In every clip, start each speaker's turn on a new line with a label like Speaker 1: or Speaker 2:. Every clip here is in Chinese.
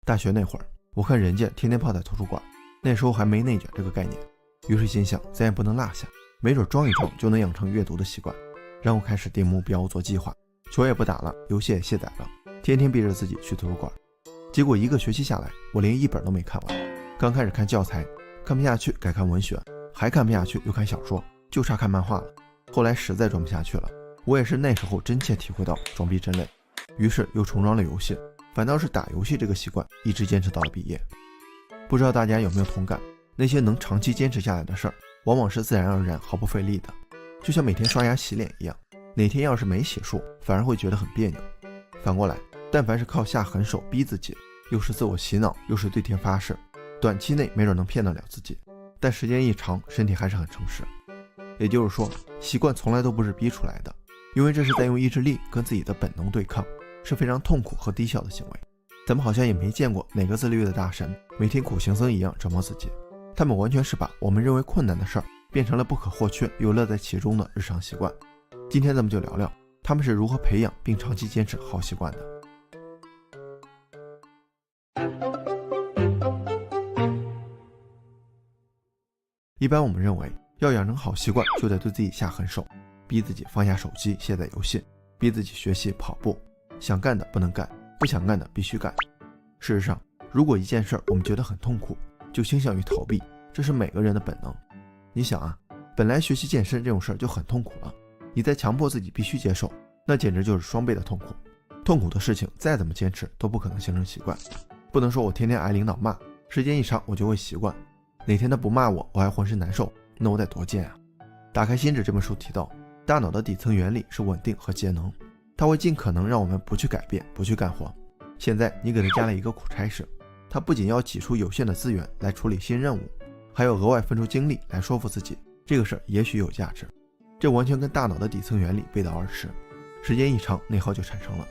Speaker 1: 大学那会儿，我看人家天天泡在图书馆，那时候还没内卷这个概念，于是心想咱也不能落下，没准装一装就能养成阅读的习惯。然后开始定目标做计划，球也不打了，游戏也卸载了，天天逼着自己去图书馆。结果1个学期下来，我连一本都没看完。刚开始看教材，看不下去改看文学，还看不下去又看小说，就差看漫画了。后来实在装不下去了，我也是那时候真切体会到装逼真累，于是又重装了游戏，反倒是打游戏这个习惯一直坚持到了毕业。不知道大家有没有同感，那些能长期坚持下来的事儿，往往是自然而然毫不费力的，就像每天刷牙洗脸一样，哪天要是没洗漱，反而会觉得很别扭。反过来，但凡是靠下狠手逼自己，又是自我洗脑，又是对天发誓，短期内没准能骗得了自己，但时间一长，身体还是很诚实。也就是说，习惯从来都不是逼出来的，因为这是在用意志力跟自己的本能对抗，是非常痛苦和低效的行为。咱们好像也没见过哪个自律的大神每天苦行僧一样折磨自己，他们完全是把我们认为困难的事儿变成了不可或缺又乐在其中的日常习惯。今天咱们就聊聊他们是如何培养并长期坚持好习惯的。一般我们认为要养成好习惯就得对自己下狠手，逼自己放下手机卸载游戏，逼自己学习跑步，想干的不能干，不想干的必须干。事实上，如果一件事我们觉得很痛苦，就倾向于逃避，这是每个人的本能。你想啊，本来学习健身这种事就很痛苦了，你再强迫自己必须接受，那简直就是双倍的痛苦。痛苦的事情再怎么坚持都不可能形成习惯。不能说我天天挨领导骂，时间一长我就会习惯，哪天他不骂我还浑身难受，那我得多贱啊。打开心智这本书提到，大脑的底层原理是稳定和节能，它会尽可能让我们不去改变，不去干活。现在你给它加了一个苦差事，它不仅要挤出有限的资源来处理新任务，还要额外分出精力来说服自己这个事儿也许有价值。这完全跟大脑的底层原理背道而驰，时间一长内耗就产生了。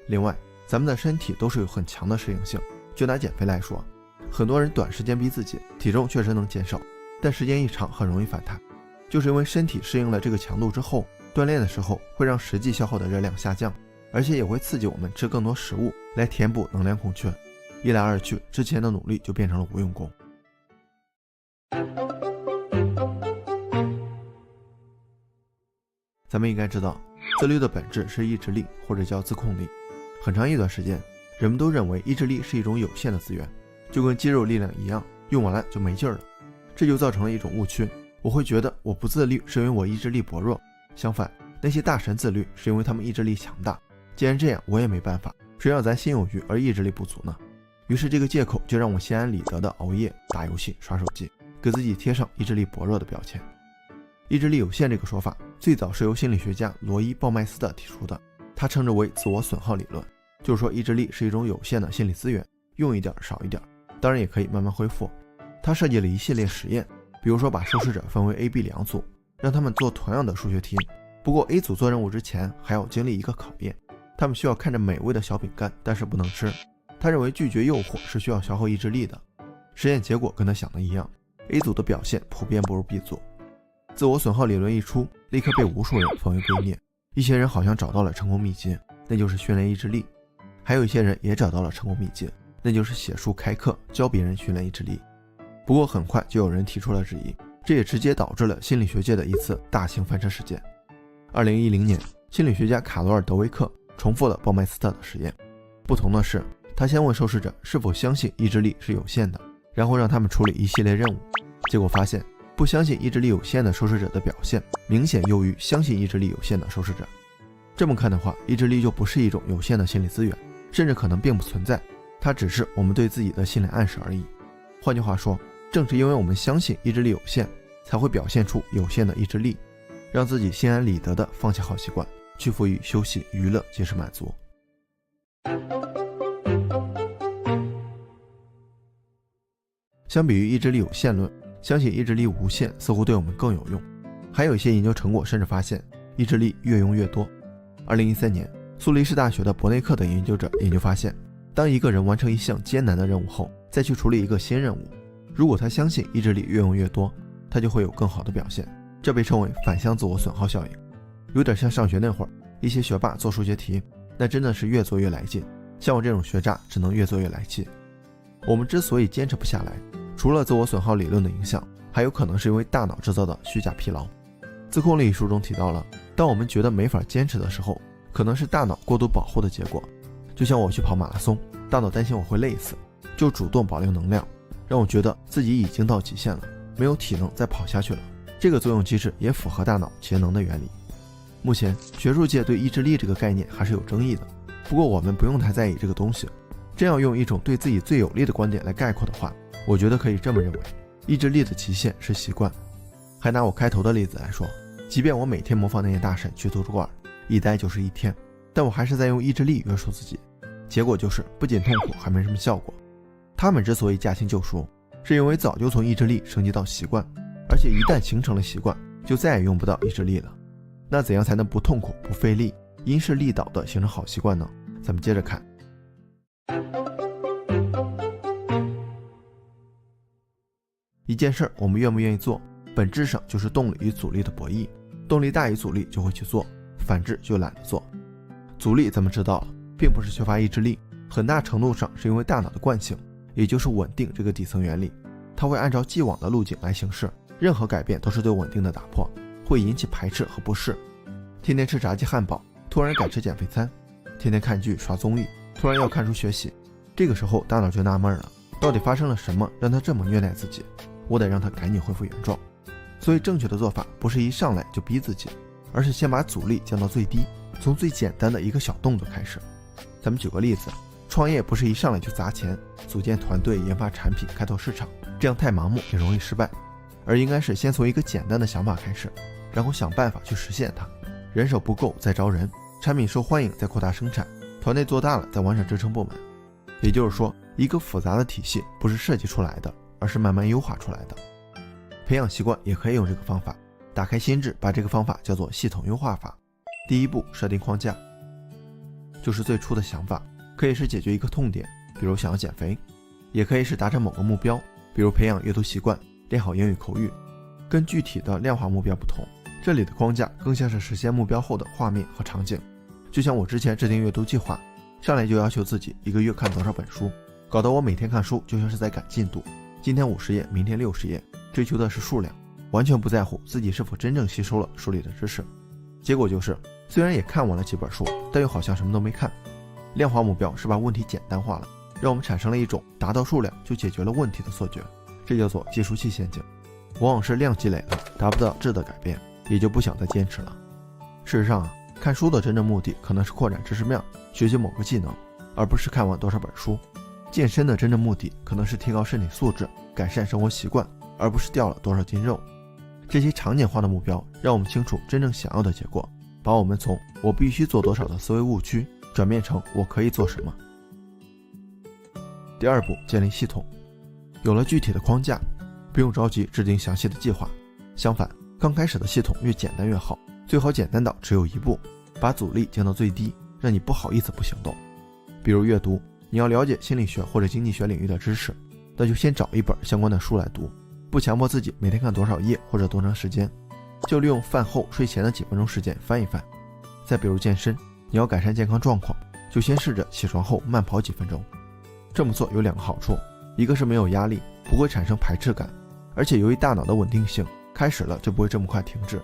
Speaker 1: 另外，咱们的身体都是有很强的适应性，就拿减肥来说，很多人短时间逼自己，体重确实能减少，但时间一长很容易反弹，就是因为身体适应了这个强度之后，锻炼的时候会让实际消耗的热量下降，而且也会刺激我们吃更多食物来填补能量空缺，一来二去，之前的努力就变成了无用功。咱们应该知道，自律的本质是意志力，或者叫自控力。很长一段时间，人们都认为意志力是一种有限的资源，就跟肌肉力量一样，用完了就没劲儿了。这就造成了一种误区，我会觉得我不自律是因为我意志力薄弱，相反，那些大神自律是因为他们意志力强大。既然这样，我也没办法，谁让咱心有余而意志力不足呢？于是这个借口就让我心安理得的熬夜、打游戏、刷手机，给自己贴上意志力薄弱的标签。意志力有限这个说法最早是由心理学家罗伊·鲍麦斯特提出的，他称之为自我损耗理论，就是说意志力是一种有限的心理资源，用一点少一点，当然也可以慢慢恢复。他设计了一系列实验，比如说把受试者分为 A、B 两组，让他们做同样的数学题，不过 A 组做任务之前还要经历一个考验，他们需要看着美味的小饼干，但是不能吃。他认为拒绝诱惑是需要消耗意志力的。实验结果跟他想的一样， A 组的表现普遍不如 B 组。自我损耗理论一出，立刻被无数人奉为圭臬。一些人好像找到了成功秘籍，那就是训练意志力；还有一些人也找到了成功秘籍，那就是写书开课教别人训练意志力。不过很快就有人提出了质疑，这也直接导致了心理学界的一次大型翻车事件。2010年，心理学家卡罗尔·德维克重复了鲍麦斯特的实验，不同的是，他先问受试者是否相信意志力是有限的，然后让他们处理一系列任务，结果发现不相信意志力有限的受试者的表现明显优于相信意志力有限的受试者。这么看的话，意志力就不是一种有限的心理资源，甚至可能并不存在，它只是我们对自己的心理暗示而已。换句话说，正是因为我们相信意志力有限，才会表现出有限的意志力，让自己心安理得地放弃好习惯，屈服于休息、娱乐即是满足。相比于意志力有限论，相信意志力无限似乎对我们更有用。还有一些研究成果甚至发现，意志力越用越多。2013年，苏黎世大学的伯内克等研究者研究发现，当一个人完成一项艰难的任务后，再去处理一个新任务，如果他相信意志力越用越多，他就会有更好的表现。这被称为反向自我损耗效应。有点像上学那会儿，一些学霸做数学题，那真的是越做越来劲，像我这种学渣只能越做越来气。我们之所以坚持不下来，除了自我损耗理论的影响，还有可能是因为大脑制造的虚假疲劳。自控力一书中提到了，当我们觉得没法坚持的时候，可能是大脑过度保护的结果。就像我去跑马拉松，大脑担心我会累死，就主动保留能量，让我觉得自己已经到极限了，没有体能再跑下去了。这个作用机制也符合大脑节能的原理。目前学术界对意志力这个概念还是有争议的，不过我们不用太在意这个东西。真要用一种对自己最有利的观点来概括的话，我觉得可以这么认为，意志力的极限是习惯。还拿我开头的例子来说，即便我每天模仿那些大神去图书馆，一待就是一天，但我还是在用意志力约束自己，结果就是不仅痛苦，还没什么效果。他们之所以驾轻就熟，是因为早就从意志力升级到习惯，而且一旦形成了习惯，就再也用不到意志力了。那怎样才能不痛苦不费力，因势利导的形成好习惯呢？咱们接着看。一件事我们愿不愿意做，本质上就是动力与阻力的博弈，动力大于阻力就会去做，反之就懒得做。阻力咱们知道了，并不是缺乏意志力，很大程度上是因为大脑的惯性，也就是稳定这个底层原理，它会按照既往的路径来行事，任何改变都是对稳定的打破，会引起排斥和不适。天天吃炸鸡汉堡，突然改吃减肥餐；天天看剧刷综艺，突然要看书学习。这个时候大脑就纳闷了，到底发生了什么让他这么虐待自己？我得让他赶紧恢复原状。所以正确的做法不是一上来就逼自己，而是先把阻力降到最低，从最简单的一个小动作开始。咱们举个例子，创业不是一上来就砸钱，组建团队、研发产品、开拓市场，这样太盲目也容易失败，而应该是先从一个简单的想法开始，然后想办法去实现它。人手不够再招人，产品受欢迎再扩大生产，团队做大了再完善支撑部门。也就是说，一个复杂的体系不是设计出来的，而是慢慢优化出来的。培养习惯也可以用这个方法，打开心智，把这个方法叫做系统优化法。第一步，设定框架，就是最初的想法，可以是解决一个痛点，比如想要减肥，也可以是达成某个目标，比如培养阅读习惯，练好英语口语。跟具体的量化目标不同，这里的框架更像是实现目标后的画面和场景。就像我之前制定阅读计划，上来就要求自己一个月看多少本书，搞得我每天看书就像是在赶进度，今天50页，明天60页，追求的是数量，完全不在乎自己是否真正吸收了书里的知识。结果就是虽然也看完了几本书，但又好像什么都没看。量化目标是把问题简单化了，让我们产生了一种达到数量就解决了问题的错觉，这叫做计数器陷阱。往往是量积累了，达不到质的改变，也就不想再坚持了。事实上看书的真正目的可能是扩展知识面，学习某个技能，而不是看完多少本书。健身的真正目的可能是提高身体素质，改善生活习惯，而不是掉了多少斤肉。这些场景化的目标让我们清楚真正想要的结果，把我们从我必须做多少的思维误区转变成我可以做什么。第二步，建立系统。有了具体的框架，不用着急制定详细的计划，相反，刚开始的系统越简单越好，最好简单到只有一步，把阻力降到最低，让你不好意思不行动。比如阅读，你要了解心理学或者经济学领域的知识，那就先找一本相关的书来读，不强迫自己每天看多少页或者多长时间，就利用饭后睡前的几分钟时间翻一翻。再比如健身，你要改善健康状况，就先试着起床后慢跑几分钟。这么做有2个好处，一个是没有压力，不会产生排斥感，而且由于大脑的稳定性，开始了就不会这么快停滞。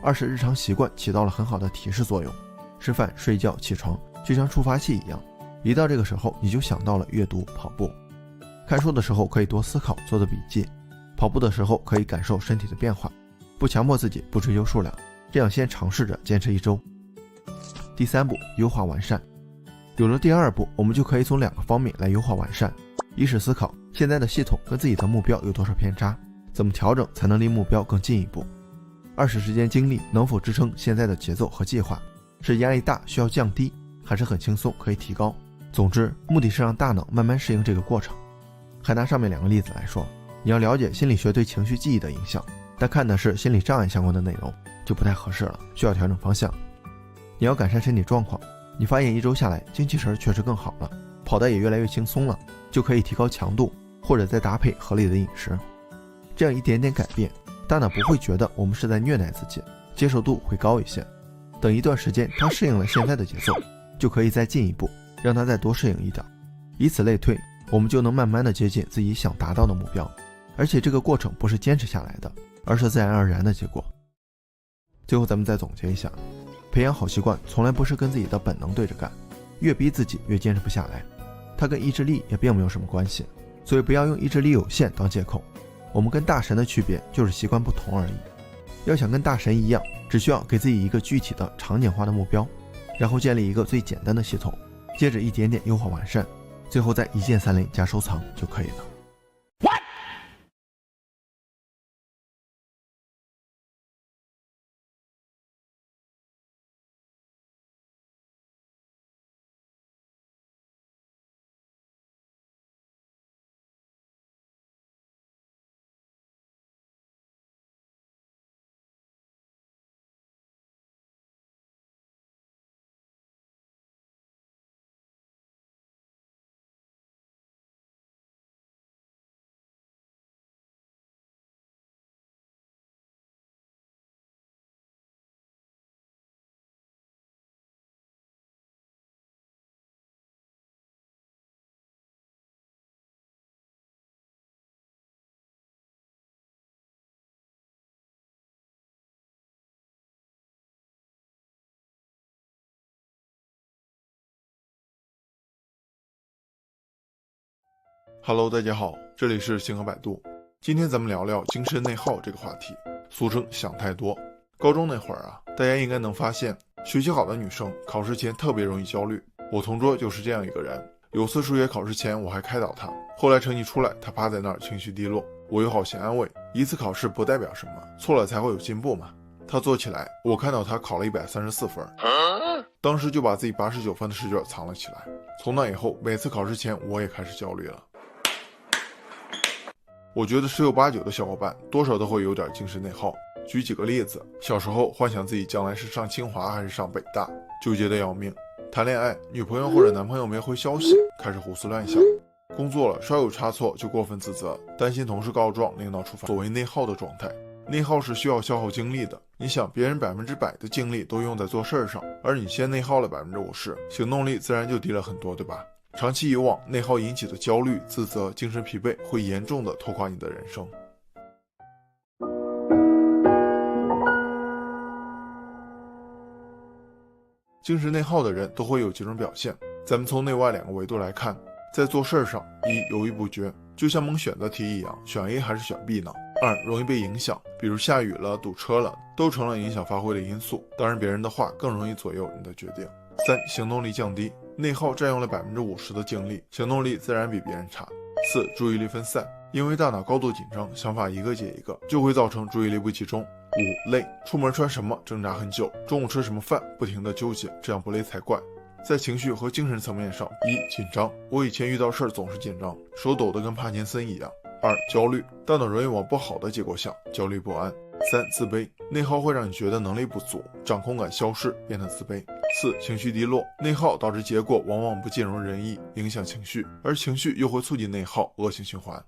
Speaker 1: 二是日常习惯起到了很好的提示作用，吃饭、睡觉、起床就像触发器一样，一到这个时候你就想到了阅读、跑步。看书的时候可以多思考，做做笔记，跑步的时候可以感受身体的变化，不强迫自己，不追求数量，这样先尝试着坚持1周。第3步，优化完善。有了第2步，我们就可以从2个方面来优化完善。一是思考现在的系统跟自己的目标有多少偏差，怎么调整才能离目标更进一步。2是时间精力能否支撑现在的节奏和计划，是压力大需要降低，还是很轻松可以提高。总之，目的是让大脑慢慢适应这个过程。还拿上面2个例子来说，你要了解心理学对情绪记忆的影响，但看的是心理障碍相关的内容，就不太合适了，需要调整方向。你要改善身体状况，你发现1周下来精气神确实更好了，跑得也越来越轻松了，就可以提高强度，或者再搭配合理的饮食。这样一点点改变，大脑不会觉得我们是在虐待自己，接受度会高一些。等一段时间它适应了现在的节奏，就可以再进一步让它再多适应一点，以此类推，我们就能慢慢的接近自己想达到的目标，而且这个过程不是坚持下来的，而是自然而然的结果。最后咱们再总结一下，培养好习惯从来不是跟自己的本能对着干，越逼自己越坚持不下来，它跟意志力也并没有什么关系，所以不要用意志力有限当借口。我们跟大神的区别就是习惯不同而已。要想跟大神一样，只需要给自己一个具体的场景化的目标，然后建立一个最简单的系统，接着一点点优化完善，最后再一键3连加收藏就可以了。
Speaker 2: Hello， 大家好，这里是星河百度。今天咱们聊聊精神内耗这个话题，俗称想太多。高中那会儿啊，大家应该能发现，学习好的女生考试前特别容易焦虑。我同桌就是这样一个人。有次数学考试前，我还开导她，后来成绩出来，她趴在那儿情绪低落，我又好心安慰，一次考试不代表什么，错了才会有进步嘛。她坐起来，我看到她考了134分，当时就把自己89分的试卷藏了起来。从那以后，每次考试前我也开始焦虑了。我觉得十有八九的小伙伴多少都会有点精神内耗。举几个例子，小时候幻想自己将来是上清华还是上北大，纠结的要命；谈恋爱，女朋友或者男朋友没回消息，开始胡思乱想；工作了，稍有差错就过分自责，担心同事告状，领导处罚。所谓内耗的状态，内耗是需要消耗精力的。你想，别人100%的精力都用在做事上，而你先内耗了50%，行动力自然就低了很多，对吧？长期以往，内耗引起的焦虑、自责、精神疲惫会严重的拖垮你的人生。精神内耗的人都会有几种表现，咱们从内外2个维度来看。在做事上，一犹豫不决，就像蒙选择题一样，选 A 还是选 B 呢？2容易被影响，比如下雨了、堵车了，都成了影响发挥的因素。当然，别人的话更容易左右你的决定。3行动力降低，内耗占用了50%的精力，行动力自然比别人差。4注意力分散，因为大脑高度紧张，想法一个接一个，就会造成注意力不集中。5累，出门穿什么挣扎很久，中午吃什么饭不停的纠结，这样不累才怪。在情绪和精神层面上，一紧张，我以前遇到事儿总是紧张，手抖得跟帕金森一样。2焦虑，大脑容易往不好的结果想，焦虑不安。3自卑，内耗会让你觉得能力不足，掌控感消失，变得自卑。4情绪低落，内耗导致结果往往不尽如人意，影响情绪，而情绪又会促进内耗，恶性循环。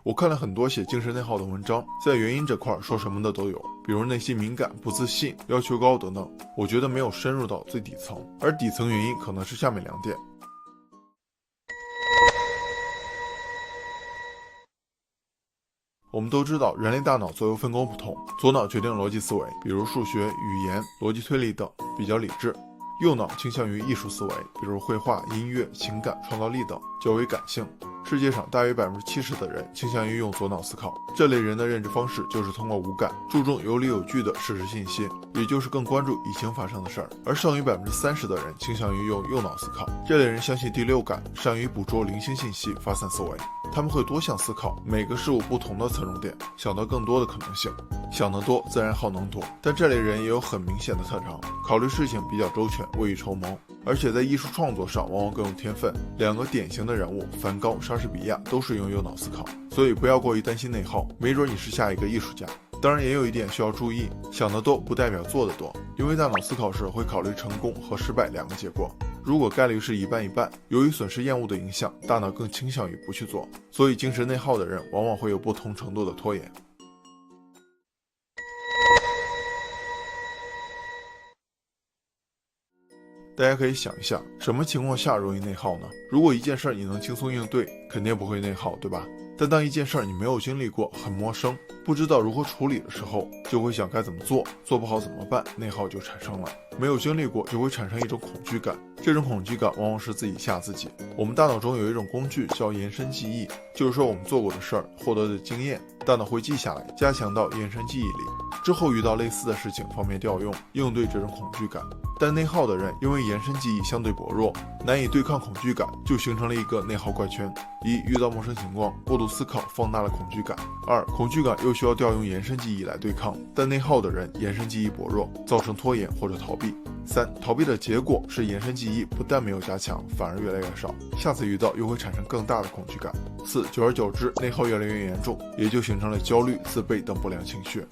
Speaker 2: 我看了很多写精神内耗的文章，在原因这块说什么的都有，比如内心敏感、不自信、要求高等等，我觉得没有深入到最底层，而底层原因可能是下面2点。我们都知道，人类大脑左右分工不同，左脑决定逻辑思维，比如数学、语言、逻辑推理等，比较理智；右脑倾向于艺术思维，比如绘画、音乐、情感、创造力等，较为感性。世界上大约70%的人倾向于用左脑思考，这类人的认知方式就是通过五感，注重有理有据的事实信息，也就是更关注已经发生的事儿。而剩余30%的人倾向于用右脑思考，这类人相信第六感，善于捕捉零星信息，发散思维。他们会多项思考每个事物不同的侧重点，想到更多的可能性。想得多，自然耗能多。但这类人也有很明显的特长，考虑事情比较周全，未雨绸缪，而且在艺术创作上往往更有天分。2个典型的人物，梵高、莎士比亚都是用右脑思考，所以不要过于担心内耗，没准你是下一个艺术家。当然也有一点需要注意，想得多不代表做得多，因为大脑思考时会考虑成功和失败2个结果，如果概率是一半一半，由于损失厌恶的影响，大脑更倾向于不去做，所以精神内耗的人往往会有不同程度的拖延。大家可以想一下，什么情况下容易内耗呢？如果一件事你能轻松应对，肯定不会内耗，对吧？但当一件事你没有经历过，很陌生，不知道如何处理的时候，就会想该怎么做，做不好怎么办，内耗就产生了。没有经历过，就会产生一种恐惧感，这种恐惧感往往是自己吓自己。我们大脑中有一种工具叫延伸记忆，就是说我们做过的事儿，获得的经验，大脑会记下来，加强到延伸记忆里，之后遇到类似的事情方便调用，应对这种恐惧感。但内耗的人因为延伸记忆相对薄弱，难以对抗恐惧感，就形成了一个内耗怪圈。一、遇到陌生情况，过度思考放大了恐惧感；二、恐惧感又需要调用延伸记忆来对抗，但内耗的人延伸记忆薄弱，造成拖延或者逃避；三、逃避的结果是延伸记忆不但没有加强，反而越来越少，下次遇到又会产生更大的恐惧感；四、久而久之，内耗越来越严重，也就形成了焦虑、自卑等不良情绪。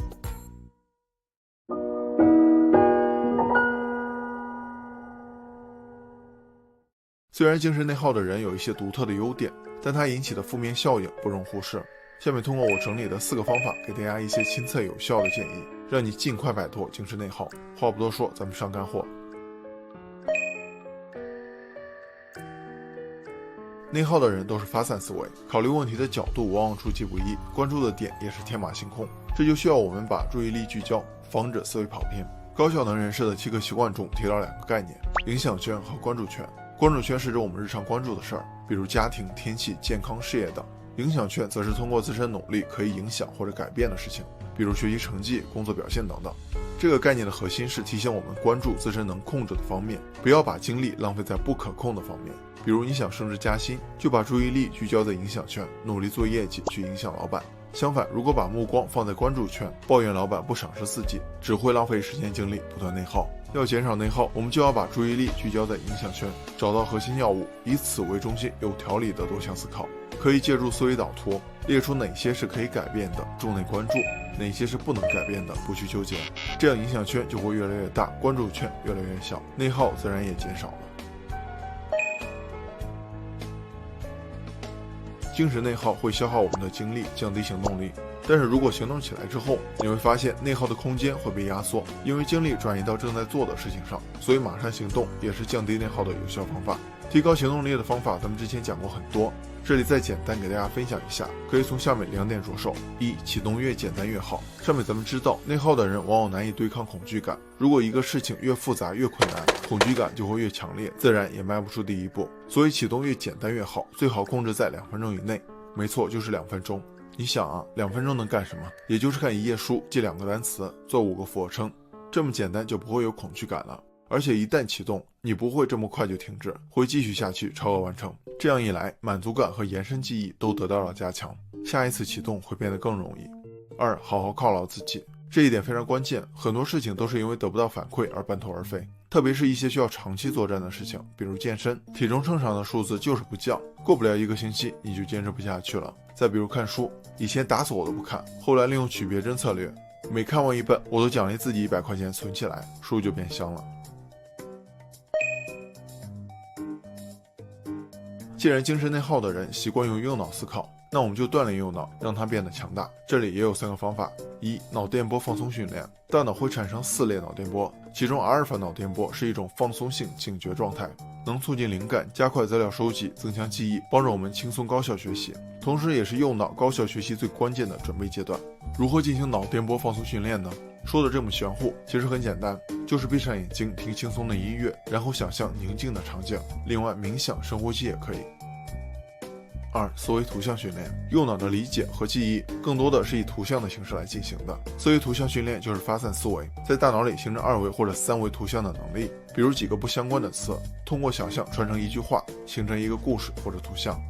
Speaker 2: 虽然精神内耗的人有一些独特的优点，但它引起的负面效应不容忽视。下面通过我整理的4个方法，给大家一些亲测有效的建议，让你尽快摆脱精神内耗。话不多说，咱们上干货。内耗的人都是发散思维，考虑问题的角度往往出其不意，关注的点也是天马行空，这就需要我们把注意力聚焦，防止思维跑偏。高效能人士的7个习惯中提到2个概念：影响圈和关注圈。关注圈是指我们日常关注的事儿，比如家庭、天气、健康、事业等；影响圈则是通过自身努力可以影响或者改变的事情，比如学习成绩、工作表现等等。这个概念的核心是提醒我们关注自身能控制的方面，不要把精力浪费在不可控的方面。比如你想升职加薪，就把注意力聚焦在影响圈，努力做业绩去影响老板。相反，如果把目光放在关注圈，抱怨老板不赏识自己，只会浪费时间精力，不断内耗。要减少内耗，我们就要把注意力聚焦在影响圈，找到核心要务，以此为中心，有条理的多项思考。可以借助思维导图，列出哪些是可以改变的，重内关注，哪些是不能改变的，不去纠结。这样影响圈就会越来越大，关注圈越来越小，内耗自然也减少了。精神内耗会消耗我们的精力，降低行动力。但是如果行动起来之后，你会发现内耗的空间会被压缩，因为精力转移到正在做的事情上，所以马上行动也是降低内耗的有效方法。提高行动力的方法咱们之前讲过很多，这里再简单给大家分享一下，可以从下面2点着手。一、启动越简单越好。上面咱们知道，内耗的人往往难以对抗恐惧感，如果一个事情越复杂越困难，恐惧感就会越强烈，自然也迈不出第一步。所以启动越简单越好，最好控制在2分钟以内。没错，就是2分钟。你想啊，2分钟能干什么？也就是看1页书，记2个单词，做5个俯卧撑，这么简单就不会有恐惧感了。而且一旦启动，你不会这么快就停止，会继续下去，超额完成。这样一来，满足感和延伸记忆都得到了加强，下一次启动会变得更容易。2、好好犒劳自己，这一点非常关键，很多事情都是因为得不到反馈而半途而废，特别是一些需要长期作战的事情，比如健身，体重秤上的数字就是不降，过不了1个星期你就坚持不下去了。再比如看书，以前打死我都不看，后来利用取别针策略，每看完1本我都奖励自己100块钱存起来，书就变香了。既然精神内耗的人习惯用右脑思考，那我们就锻炼右脑，让它变得强大。这里也有3个方法。一、脑电波放松训练。大脑会产生4类脑电波，其中阿尔法脑电波是一种放松性警觉状态，能促进灵感，加快资料收集，增强记忆，帮助我们轻松高效学习，同时也是右脑高效学习最关键的准备阶段。如何进行脑电波放松训练呢？说的这么玄乎，其实很简单，就是闭上眼睛，听轻松的音乐，然后想象宁静的场景，另外冥想、深呼吸也可以。2、思维图像训练。右脑的理解和记忆更多的是以图像的形式来进行的，思维图像训练就是发散思维，在大脑里形成2维或者3维图像的能力，比如几个不相关的词，通过想象串成一句话，形成一个故事或者图像。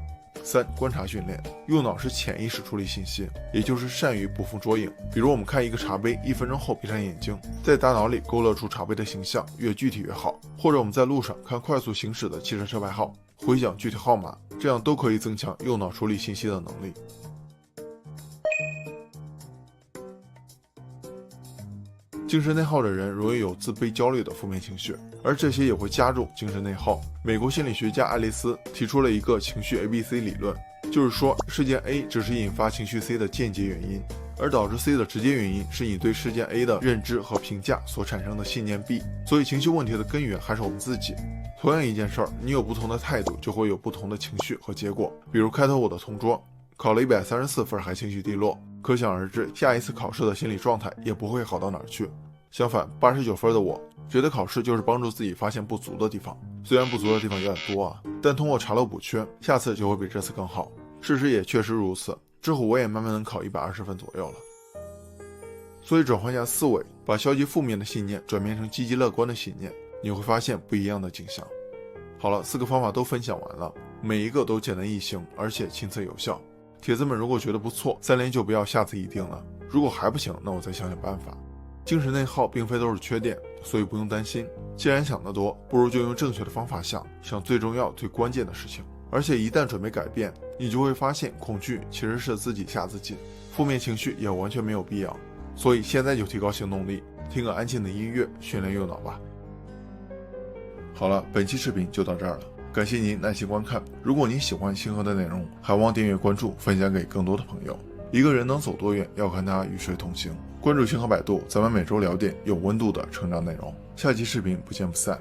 Speaker 2: 3、观察训练。右脑是潜意识处理信息，也就是善于捕风捉影。比如我们看一个茶杯，1分钟后闭上眼睛，在大脑里勾勒出茶杯的形象，越具体越好。或者我们在路上看快速行驶的汽车车牌号，回想具体号码，这样都可以增强右脑处理信息的能力。精神内耗的人容易有自卑、焦虑的负面情绪，而这些也会加重精神内耗。美国心理学家爱丽丝提出了一个情绪 ABC 理论，就是说事件 A 只是引发情绪 C 的间接原因，而导致 C 的直接原因是你对事件 A 的认知和评价所产生的信念 B， 所以情绪问题的根源还是我们自己。同样一件事儿，你有不同的态度，就会有不同的情绪和结果。比如开头我的同桌考了134分还情绪低落，可想而知下一次考试的心理状态也不会好到哪儿去。相反，89分的我觉得考试就是帮助自己发现不足的地方，虽然不足的地方有点多啊，但通过查漏补缺，下次就会比这次更好。事实也确实如此，之后我也慢慢能考120分左右了。所以转换一下思维，把消极负面的信念转变成积极乐观的信念，你会发现不一样的景象。好了，4个方法都分享完了，每一个都简单易行，而且亲测有效。铁子们如果觉得不错，3连就不要下次一定了，如果还不行，那我再想想办法。精神内耗并非都是缺点，所以不用担心。既然想得多，不如就用正确的方法想最重要最关键的事情。而且一旦准备改变，你就会发现恐惧其实是自己吓自己，负面情绪也完全没有必要。所以现在就提高行动力，听个安静的音乐训练右脑吧。好了，本期视频就到这儿了，感谢您耐心观看。如果您喜欢星河的内容，还望订阅关注，分享给更多的朋友。一个人能走多远，要看他与谁同行。关注星河百度，咱们每周聊点有温度的成长内容。下期视频不见不散。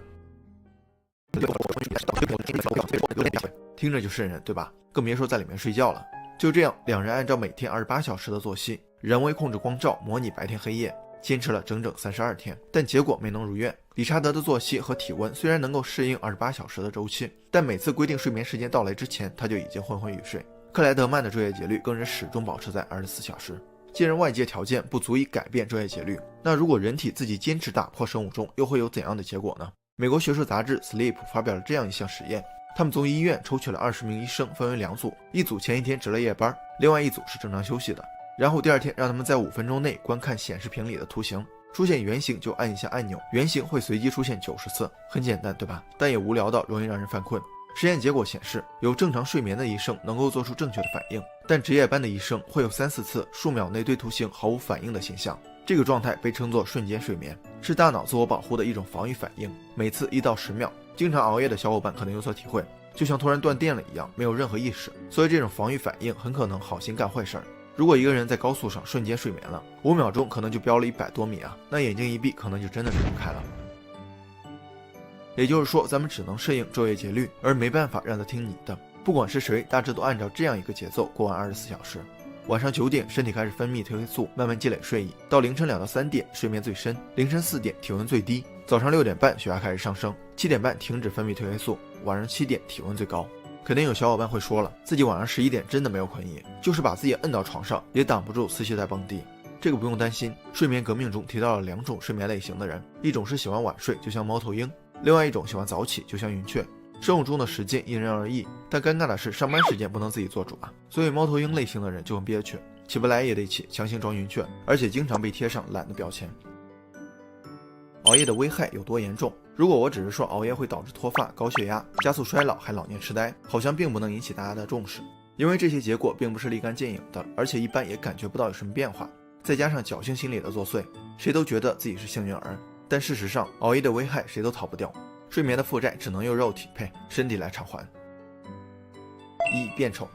Speaker 1: 听着就瘆人，对吧？更别说在里面睡觉了。就这样，两人按照每天28小时的作息，人为控制光照，模拟白天黑夜，坚持了整整32天，但结果没能如愿。理查德的作息和体温虽然能够适应28小时的周期，但每次规定睡眠时间到来之前，他就已经昏昏欲睡。克莱德曼的昼夜节律更是始终保持在24小时。既然外界条件不足以改变昼夜节律，那如果人体自己坚持打破生物钟，又会有怎样的结果呢？美国学术杂志 Sleep 发表了这样一项实验，他们从医院抽取了20名医生，分为2组，一组前一天值了夜班，另外一组是正常休息的。然后第二天让他们在5分钟内观看显示屏里的图形，出现圆形就按一下按钮，圆形会随机出现90次，很简单对吧？但也无聊到容易让人犯困。实验结果显示，有正常睡眠的医生能够做出正确的反应，但值夜班的医生会有3-4次数秒内对图形毫无反应的现象。这个状态被称作瞬间睡眠，是大脑自我保护的一种防御反应，每次1到10秒。经常熬夜的小伙伴可能有所体会，就像突然断电了一样，没有任何意识，所以这种防御反应很可能好心干坏事儿。如果一个人在高速上瞬间睡眠了，5秒钟可能就飙了100多米啊，那眼睛一闭可能就真的睁不开了。也就是说，咱们只能适应昼夜节律，而没办法让他听你的。不管是谁，大致都按照这样一个节奏过完24小时。晚上9点，身体开始分泌褪黑素，慢慢积累睡意，到凌晨2到3点睡眠最深，凌晨4点体温最低，早上6点半血压开始上升，7点半停止分泌褪黑素，晚上7点体温最高。肯定有小伙伴会说了，自己晚上11点真的没有困意，就是把自己摁到床上也挡不住思绪在蹦迪。这个不用担心，睡眠革命中提到了2种睡眠类型的人，一种是喜欢晚睡，就像猫头鹰，另外一种喜欢早起，就像云雀。生物钟的时间因人而异，但尴尬的是上班时间不能自己做主啊，所以猫头鹰类型的人就很憋屈，起不来也得起，强行装云雀，而且经常被贴上懒的标签。熬夜的危害有多严重？如果我只是说熬夜会导致脱发、高血压、加速衰老还老年痴呆，好像并不能引起大家的重视，因为这些结果并不是立竿见影的，而且一般也感觉不到有什么变化。再加上侥幸心理的作祟，谁都觉得自己是幸运儿，但事实上熬夜的危害谁都逃不掉，睡眠的负债只能由肉体身体来偿还。1. 变丑。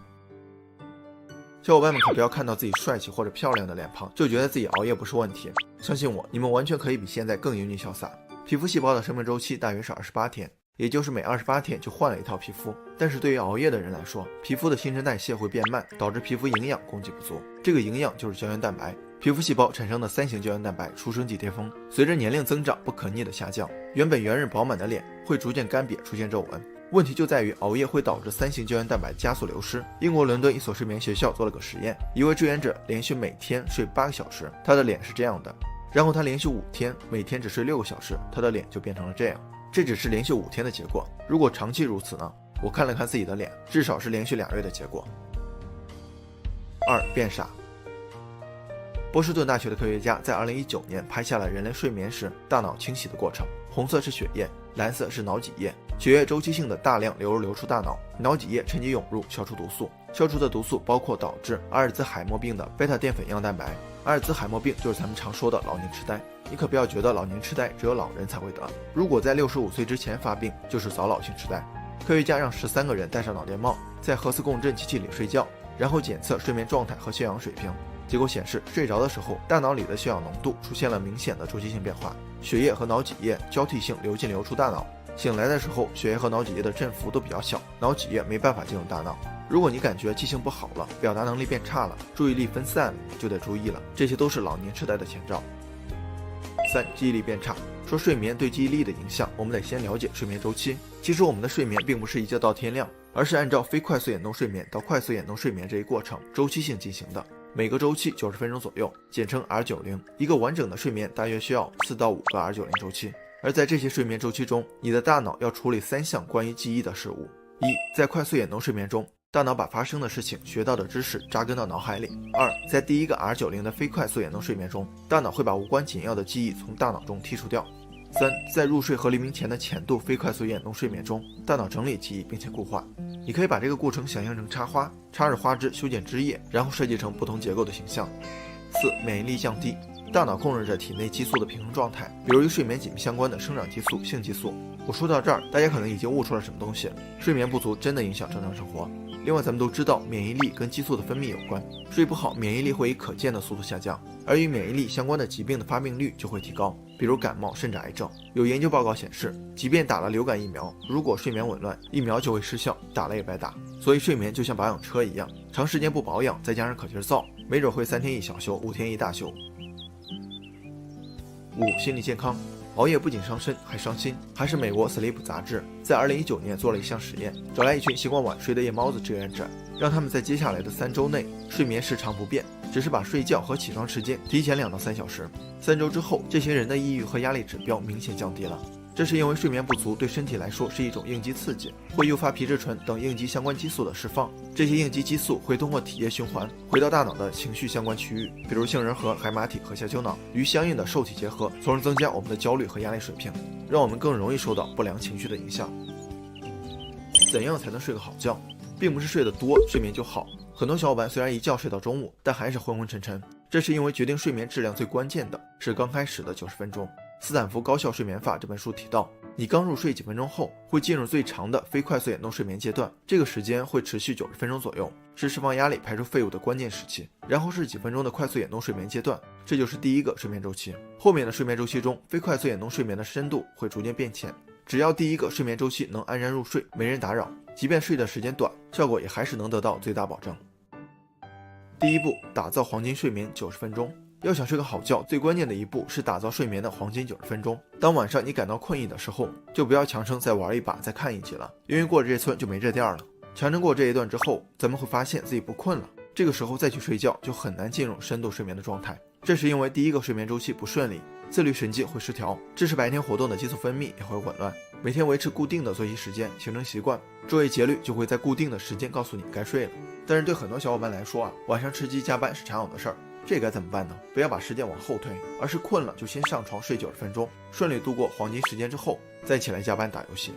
Speaker 1: 小伙伴们可不要看到自己帅气或者漂亮的脸庞就觉得自己熬夜不是问题，相信我，你们完全可以比现在更英俊潇洒。皮肤细胞的生命周期大约是28天，也就是每28天就换了一套皮肤。但是对于熬夜的人来说，皮肤的新陈代谢会变慢，导致皮肤营养供给不足。这个营养就是胶原蛋白。皮肤细胞产生的3型胶原蛋白出生即巅峰，随着年龄增长不可逆的下降，原本圆润饱满的脸会逐渐干瘪，出现皱纹。问题就在于熬夜会导致3型胶原蛋白加速流失。英国伦敦一所睡眠学校做了个实验，一位志愿者连续每天睡8个小时，他的脸是这样的，然后他连续5天每天只睡6个小时，他的脸就变成了这样。这只是连续5天的结果，如果长期如此呢？我看了看自己的脸，至少是连续2月的结果。2. 变傻。波士顿大学的科学家在2019年拍下了人类睡眠时大脑清洗的过程，红色是血液，蓝色是脑脊液，血液周期性的大量流出大脑，脑脊液趁机涌入，消除毒素。消除的毒素包括导致阿尔兹海默病的贝塔淀粉样蛋白。阿尔兹海默病就是咱们常说的老年痴呆，你可不要觉得老年痴呆只有老人才会得，如果在65岁之前发病，就是早老性痴呆。科学家让13个人戴上脑电帽，在核磁共振机器里睡觉，然后检测睡眠状态和血氧水平。结果显示，睡着的时候，大脑里的血氧浓度出现了明显的周期性变化，血液和脑脊液交替性流进流出大脑。醒来的时候，血液和脑脊液的振幅都比较小，脑脊液没办法进入大脑。如果你感觉记性不好了，表达能力变差了，注意力分散了，就得注意了，这些都是老年痴呆的前兆。3. 记忆力变差。说睡眠对记忆力的影响，我们得先了解睡眠周期。其实我们的睡眠并不是一觉到天亮，而是按照非快速眼动睡眠到快速眼动睡眠这一过程周期性进行的，每个周期90分钟左右，简称 R90。一个完整的睡眠大约需要4到5个 R90 周期。而在这些睡眠周期中，你的大脑要处理3项关于记忆的事物：一，在快速眼动睡眠中，大脑把发生的事情、学到的知识扎根到脑海里；二，在第一个 R90 的非快速眼动睡眠中，大脑会把无关紧要的记忆从大脑中剔除掉；三，在入睡和黎明前的浅度非快速眼动睡眠中，大脑整理记忆并且固化。你可以把这个过程想象成插花，插着花枝修剪枝叶，然后设计成不同结构的形象。四，免疫力降低。大脑控制着体内激素的平衡状态，比如与睡眠紧密相关的生长激素、性激素。我说到这儿，大家可能已经悟出了什么东西，睡眠不足真的影响正常生活。另外，咱们都知道免疫力跟激素的分泌有关，睡不好，免疫力会以可见的速度下降，而与免疫力相关的疾病的发病率就会提高，比如感冒甚至癌症。有研究报告显示，即便打了流感疫苗，如果睡眠紊乱，疫苗就会失效，打了也白打。所以睡眠就像保养车一样，长时间不保养，再加上可劲造，没准会3天一小修，5天一大修。5. 心理健康。熬夜不仅伤身还伤心，还是美国 Sleep 杂志在2019年做了一项实验，找来一群习惯晚睡的夜猫子志愿者，让他们在接下来的3周内睡眠时长不变，只是把睡觉和起床时间提前2到3小时。3周之后，这些人的抑郁和压力指标明显降低了。这是因为睡眠不足对身体来说是一种应激刺激，会诱发皮质醇等应激相关激素的释放。这些应激激素会通过体液循环回到大脑的情绪相关区域，比如杏仁核、海马体和下丘脑，与相应的受体结合，从而增加我们的焦虑和压力水平，让我们更容易受到不良情绪的影响。怎样才能睡个好觉？并不是睡得多睡眠就好，很多小伙伴虽然一觉睡到中午，但还是昏昏沉沉，这是因为决定睡眠质量最关键的是刚开始的90分钟。斯坦福高效睡眠法这本书提到，你刚入睡几分钟后会进入最长的非快速眼动睡眠阶段，这个时间会持续90分钟左右，是释放压力排出废物的关键时期。然后是几分钟的快速眼动睡眠阶段，这就是第一个睡眠周期。后面的睡眠周期中，非快速眼动睡眠的深度会逐渐变浅，只要第一个睡眠周期能安然入睡，没人打扰，即便睡的时间短，效果也还是能得到最大保证。第一步，打造黄金睡眠90分钟。要想睡个好觉，最关键的一步是打造睡眠的黄金90分钟。当晚上你感到困意的时候，就不要强撑再玩一把再看一集了，因为过了这村就没这店了。强撑过这一段之后，咱们会发现自己不困了，这个时候再去睡觉就很难进入深度睡眠的状态。这是因为第一个睡眠周期不顺利，自律神经会失调，致使白天活动的激素分泌也会紊乱。每天维持固定的作息时间，形成习惯，昼夜节律就会在固定的时间告诉你该睡了。但是对很多小伙伴来说晚上吃鸡加班是常有的事儿，这该怎么办呢？不要把时间往后推，而是困了就先上床睡90分钟，顺利度过黄金时间之后，再起来加班打游戏。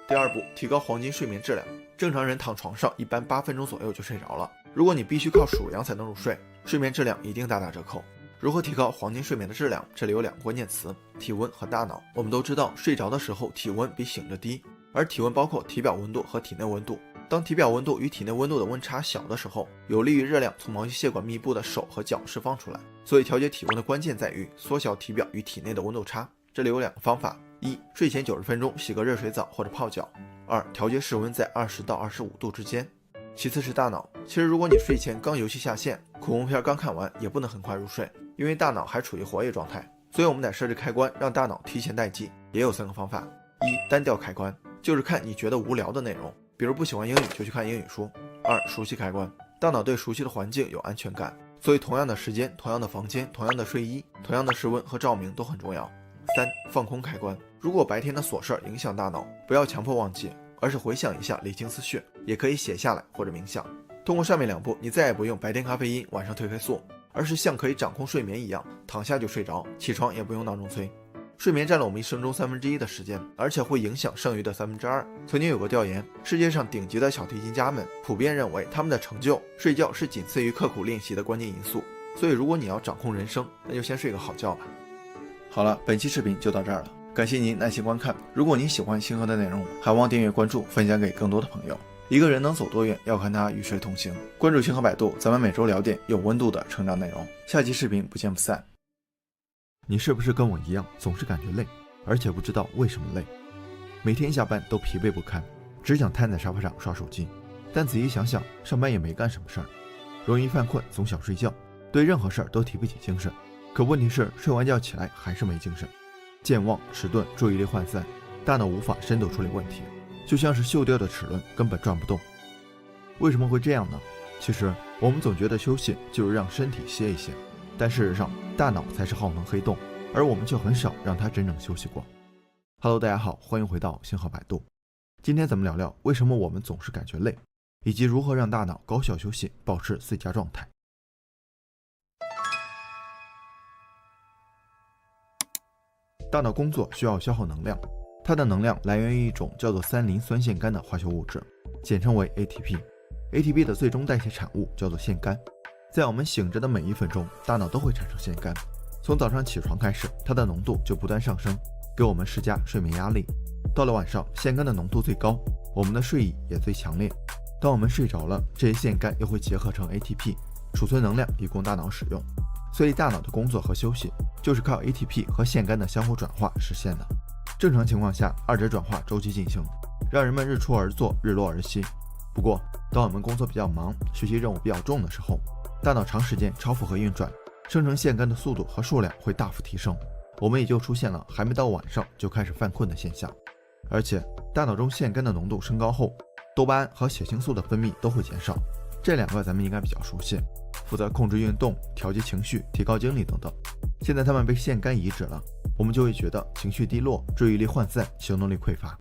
Speaker 1: 第二步，提高黄金睡眠质量。正常人躺床上一般8分钟左右就睡着了，如果你必须靠数羊才能入睡，睡眠质量一定大打折扣。如何提高黄金睡眠的质量？这里有2个关键词：体温和大脑。我们都知道，睡着的时候体温比醒着低，而体温包括体表温度和体内温度。当体表温度与体内温度的温差小的时候，有利于热量从毛细血管密布的手和脚释放出来。所以调节体温的关键在于缩小体表与体内的温度差。这里有2个方法：一、睡前90分钟洗个热水澡或者泡脚；二、调节室温在20到25度之间。其次是大脑。其实如果你睡前刚游戏下线，恐怖片刚看完，也不能很快入睡，因为大脑还处于活跃状态。所以我们得设置开关，让大脑提前待机。也有3个方法：一、单调开关，就是看你觉得无聊的内容，比如不喜欢英语就去看英语书。二、熟悉开关，大脑对熟悉的环境有安全感，所以同样的时间、同样的房间、同样的睡衣、同样的室温和照明都很重要。三、放空开关，如果白天的琐事影响大脑，不要强迫忘记，而是回想一下，理清思绪，也可以写下来或者冥想。通过上面2步，你再也不用白天咖啡因，晚上褪黑素，而是像可以掌控睡眠一样，躺下就睡着，起床也不用闹钟催。睡眠占了我们一生中1/3的时间，而且会影响剩余的2/3。曾经有个调研，世界上顶级的小提琴家们普遍认为，他们的成就，睡觉是仅次于刻苦练习的关键因素。所以如果你要掌控人生，那就先睡个好觉吧。好了，本期视频就到这儿了，感谢您耐心观看。如果您喜欢星河的内容，还望订阅关注，分享给更多的朋友。一个人能走多远，要看他与谁同行。关注星河百度，咱们每周聊点有温度的成长内容。下期视频不见不散。你是不是跟我一样，总是感觉累，而且不知道为什么累？每天下班都疲惫不堪，只想瘫在沙发上刷手机。但仔细想想，上班也没干什么事儿，容易犯困，总想睡觉，对任何事儿都提不起精神。可问题是，睡完觉起来还是没精神，健忘、迟钝、注意力涣散，大脑无法深度处理问题，就像是锈掉的齿轮，根本转不动。为什么会这样呢？其实我们总觉得休息就是让身体歇一歇，但事实上大脑才是耗能黑洞，而我们却很少让它真正休息过。Hello， 大家好，欢迎回到星河百度。今天咱们聊聊为什么我们总是感觉累，以及如何让大脑高效休息，保持最佳状态。大脑工作需要消耗能量，它的能量来源于一种叫做三磷酸腺苷的化学物质，简称为 ATP。ATP 的最终代谢产物叫做腺苷。在我们醒着的每1分钟，大脑都会产生腺苷。从早上起床开始，它的浓度就不断上升，给我们施加睡眠压力。到了晚上，腺苷的浓度最高，我们的睡意也最强烈。当我们睡着了，这些腺苷又会结合成 ATP， 储存能量以供大脑使用。所以大脑的工作和休息就是靠 ATP 和腺苷的相互转化实现的。正常情况下，二者转化周期进行，让人们日出而作，日落而息。不过当我们工作比较忙，学习任务比较重的时候，大脑长时间超负荷运转，生成腺苷的速度和数量会大幅提升，我们也就出现了还没到晚上就开始犯困的现象。而且大脑中腺苷的浓度升高后，多巴胺和血清素的分泌都会减少，这两个咱们应该比较熟悉，负责控制运动、调节情绪、提高精力等等。现在它们被腺苷移植了，我们就会觉得情绪低落、注意力涣散、行动力匮乏。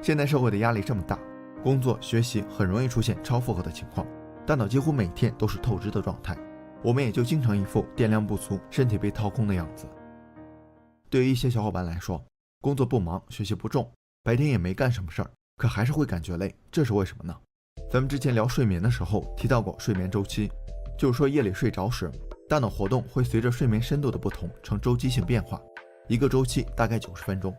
Speaker 1: 现代社会的压力这么大，工作学习很容易出现超负荷的情况，大脑几乎每天都是透支的状态，我们也就经常一副电量不足、身体被掏空的样子。对于一些小伙伴来说，工作不忙，学习不重，白天也没干什么事儿，可还是会感觉累，这是为什么呢？咱们之前聊睡眠的时候提到过睡眠周期，就是说夜里睡着时，大脑活动会随着睡眠深度的不同呈周期性变化，一个周期大概90分钟。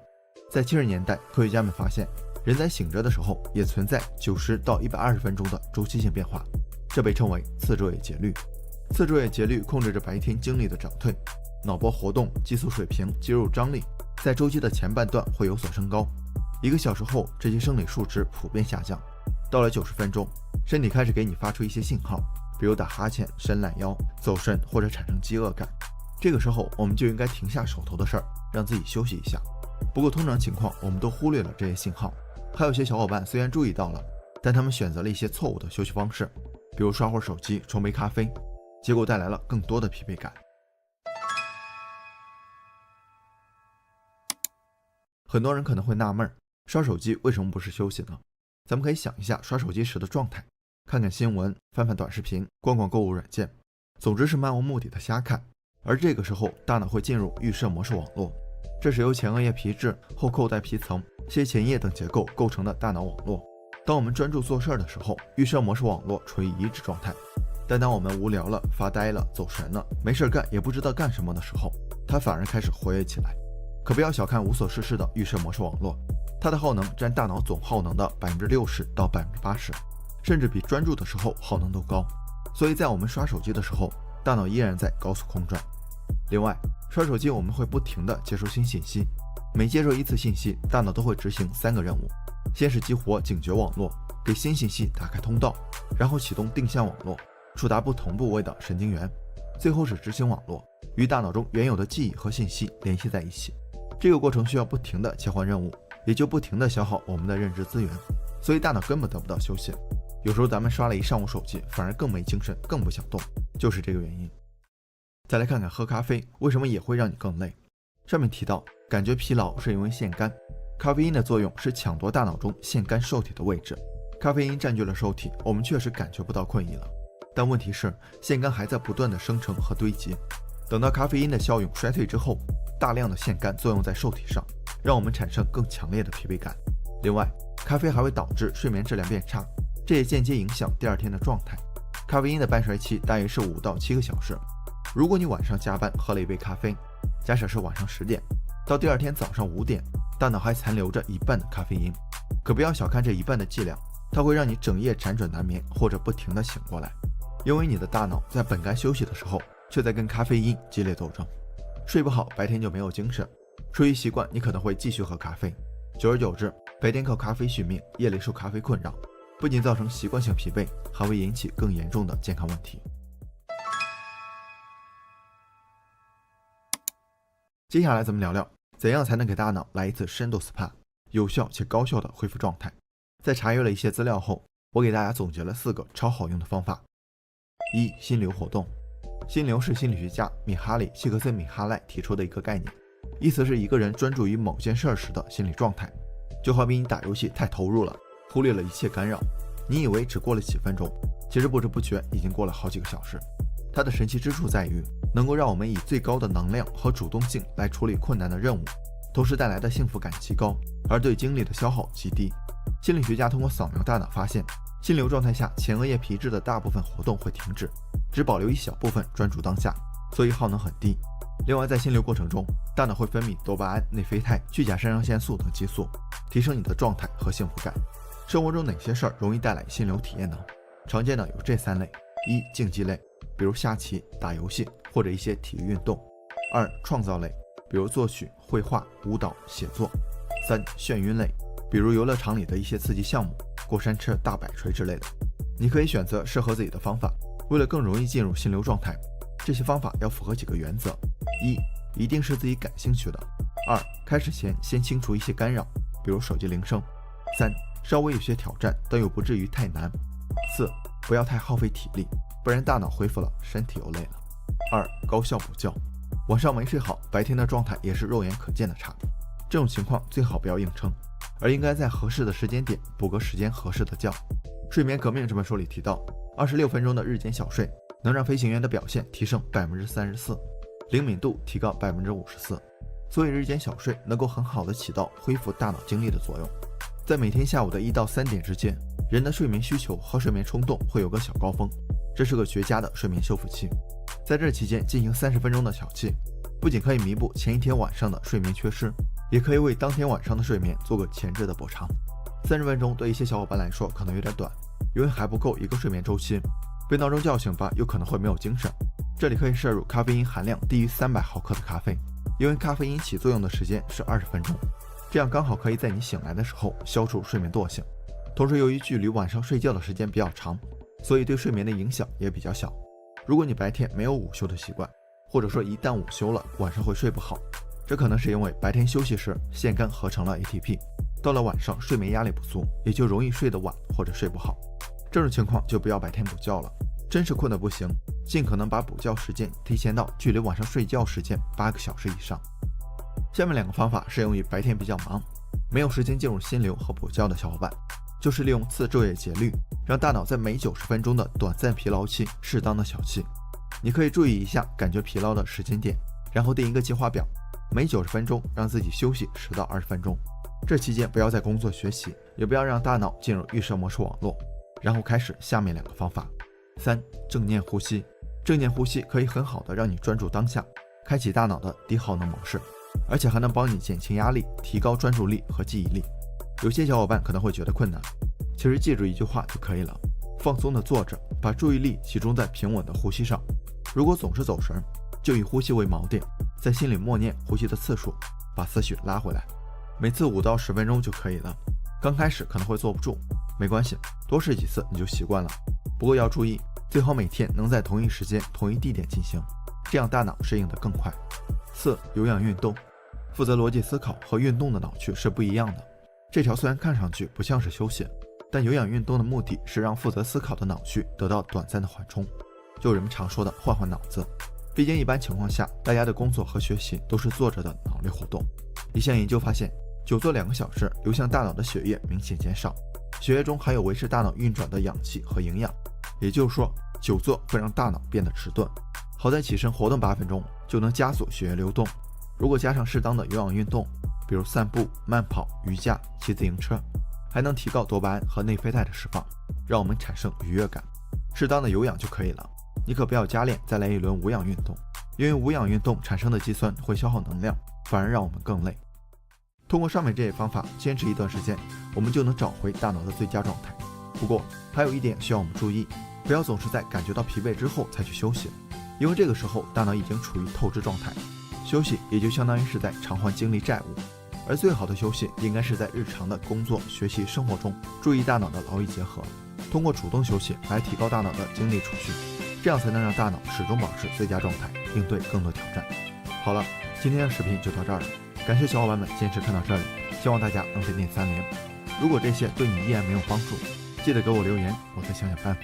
Speaker 1: 在70年代，科学家们发现人在醒着的时候也存在90到120分钟的周期性变化，这被称为次昼夜节律。次昼夜节律控制着白天精力的涨退，脑波活动、激素水平、肌肉张力在周期的前半段会有所升高，1个小时后这些生理数值普遍下降。到了90分钟，身体开始给你发出一些信号，比如打哈欠、伸懒腰、走神或者产生饥饿感。这个时候我们就应该停下手头的事儿，让自己休息一下。不过通常情况我们都忽略了这些信号，还有些小伙伴虽然注意到了，但他们选择了一些错误的休息方式，比如刷会儿手机、冲杯咖啡，结果带来了更多的疲惫感。很多人可能会纳闷，刷手机为什么不是休息呢？咱们可以想一下刷手机时的状态，看看新闻，翻翻短视频，逛逛购物软件，总之是漫无目的的瞎看。而这个时候大脑会进入预设模式网络，这是由前额叶皮质、后扣带皮层、楔前叶等结构构成的大脑网络。当我们专注做事的时候，预设模式网络处于抑制状态，但当我们无聊了、发呆了、走神了、没事干也不知道干什么的时候，它反而开始活跃起来。可不要小看无所事事的预设模式网络，它的耗能占大脑总耗能的60%到80%，甚至比专注的时候耗能都高。所以在我们刷手机的时候，大脑依然在高速空转。另外，刷手机我们会不停地接收新信息，每接收一次信息，大脑都会执行3个任务，先是激活警觉网络，给新信息打开通道，然后启动定向网络，触达不同部位的神经元，最后是执行网络，与大脑中原有的记忆和信息联系在一起。这个过程需要不停地切换任务，也就不停地消耗我们的认知资源，所以大脑根本得不到休息。有时候咱们刷了一上午手机，反而更没精神，更不想动，就是这个原因。再来看看喝咖啡为什么也会让你更累。上面提到感觉疲劳是因为腺苷，咖啡因的作用是抢夺大脑中腺苷受体的位置，咖啡因占据了受体，我们确实感觉不到困意了，但问题是腺苷还在不断的生成和堆积，等到咖啡因的效用衰退之后，大量的腺苷作用在受体上，让我们产生更强烈的疲惫感。另外，咖啡还会导致睡眠质量变差，这也间接影响第二天的状态。咖啡因的半衰期大约是5到7个小时，如果你晚上加班喝了一杯咖啡，假设是晚上10点，到第二天早上5点，大脑还残留着一半的咖啡因。可不要小看这一半的剂量，它会让你整夜辗转难眠，或者不停地醒过来，因为你的大脑在本该休息的时候，却在跟咖啡因激烈斗争。睡不好，白天就没有精神，出于习惯，你可能会继续喝咖啡，久而久之，白天靠咖啡续命，夜里受咖啡困扰，不仅造成习惯性疲惫，还会引起更严重的健康问题。接下来咱们聊聊怎样才能给大脑来一次深度 SPA， 有效且高效的恢复状态。在查阅了一些资料后，我给大家总结了4个超好用的方法。1. 心流活动。心流是心理学家米哈里·契克森米哈赖提出的一个概念，意思是一个人专注于某件事时的心理状态。就好比你打游戏太投入了，忽略了一切干扰，你以为只过了几分钟，其实不知不觉已经过了好几个小时。它的神奇之处在于能够让我们以最高的能量和主动性来处理困难的任务，同时带来的幸福感极高，而对精力的消耗极低。心理学家通过扫描大脑发现，心流状态下前额叶皮质的大部分活动会停止，只保留一小部分专注当下，所以耗能很低。另外，在心流过程中，大脑会分泌多巴胺、内啡肽、去甲肾上腺素等激素，提升你的状态和幸福感。生活中哪些事儿容易带来心流体验呢？常见的有这3类： 1. 竞技类，比如下棋、打游戏或者一些体育运动； 2. 创造类，比如作曲、绘画、舞蹈、写作； 3. 眩晕类，比如游乐场里的一些刺激项目，过山车、大摆锤之类的。你可以选择适合自己的方法，为了更容易进入心流状态，这些方法要符合几个原则： 1. 一定是自己感兴趣的； 2. 开始前先清除一些干扰，比如手机铃声； 3. 稍微有些挑战，但又不至于太难； 4. 不要太耗费体力，不然大脑恢复了，身体又累了。2. 高效补觉。晚上没睡好，白天的状态也是肉眼可见的差，这种情况最好不要硬撑，而应该在合适的时间点补个时间合适的觉。《睡眠革命》这本书里提到，26分钟的日间小睡能让飞行员的表现提升 34%， 灵敏度提高 54%， 所以日间小睡能够很好的起到恢复大脑精力的作用。在每天下午的1到3点之间，人的睡眠需求和睡眠冲动会有个小高峰，这是个绝佳的睡眠修复期。在这期间进行30分钟的小憩，不仅可以弥补前一天晚上的睡眠缺失，也可以为当天晚上的睡眠做个前置的补偿。30分钟对一些小伙伴来说可能有点短，因为还不够一个睡眠周期，被闹钟叫醒吧又可能会没有精神。这里可以摄入咖啡因含量低于300毫克的咖啡，因为咖啡因起作用的时间是20分钟，这样刚好可以在你醒来的时候消除睡眠惰性。同时由于距离晚上睡觉的时间比较长，所以对睡眠的影响也比较小。如果你白天没有午休的习惯，或者说一旦午休了晚上会睡不好，这可能是因为白天休息时腺苷合成了 ATP， 到了晚上睡眠压力不足，也就容易睡得晚或者睡不好。这种情况就不要白天补觉了，真是困得不行，尽可能把补觉时间提前到距离晚上睡觉时间8个小时以上。下面2个方法适用于白天比较忙，没有时间进入心流和补觉的小伙伴，就是利用次昼夜节律，让大脑在每90分钟的短暂疲劳期适当的小憩。你可以注意一下感觉疲劳的时间点，然后定一个计划表，每90分钟让自己休息10到20分钟。这期间不要再工作学习，也不要让大脑进入预设模式网络。然后开始下面2个方法。3. 正念呼吸。正念呼吸可以很好的让你专注当下，开启大脑的低耗能模式，而且还能帮你减轻压力，提高专注力和记忆力。有些小伙伴可能会觉得困难，其实记住一句话就可以了：放松的坐着，把注意力集中在平稳的呼吸上。如果总是走神，就以呼吸为锚点，在心里默念呼吸的次数，把思绪拉回来。每次5到10分钟就可以了。刚开始可能会坐不住，没关系，多试几次你就习惯了。不过要注意，最好每天能在同一时间、同一地点进行，这样大脑适应得更快。4. 有氧运动。负责逻辑思考和运动的脑区是不一样的。这条虽然看上去不像是休息，但有氧运动的目的是让负责思考的脑区得到短暂的缓冲，就人们常说的换换脑子。毕竟一般情况下，大家的工作和学习都是坐着的脑力活动。一项研究发现，久坐2个小时，流向大脑的血液明显减少，血液中还有维持大脑运转的氧气和营养。也就是说，久坐会让大脑变得迟钝。好在起身活动8分钟就能加速血液流动。如果加上适当的有氧运动，比如散步、慢跑、瑜伽、骑自行车，还能提高多巴胺和内啡肽的释放，让我们产生愉悦感。适当的有氧就可以了，你可不要加练再来一轮无氧运动，因为无氧运动产生的肌酸会消耗能量，反而让我们更累。通过上面这些方法坚持一段时间，我们就能找回大脑的最佳状态。不过还有一点需要我们注意，不要总是在感觉到疲惫之后才去休息，因为这个时候大脑已经处于透支状态，休息也就相当于是在偿还精力债务。而最好的休息应该是在日常的工作、学习、生活中注意大脑的劳逸结合，通过主动休息来提高大脑的精力储蓄，这样才能让大脑始终保持最佳状态，应对更多挑战。好了，今天的视频就到这儿了，感谢小伙伴们坚持看到这里，希望大家能点点3连。如果这些对你依然没有帮助，记得给我留言，我再想想办法。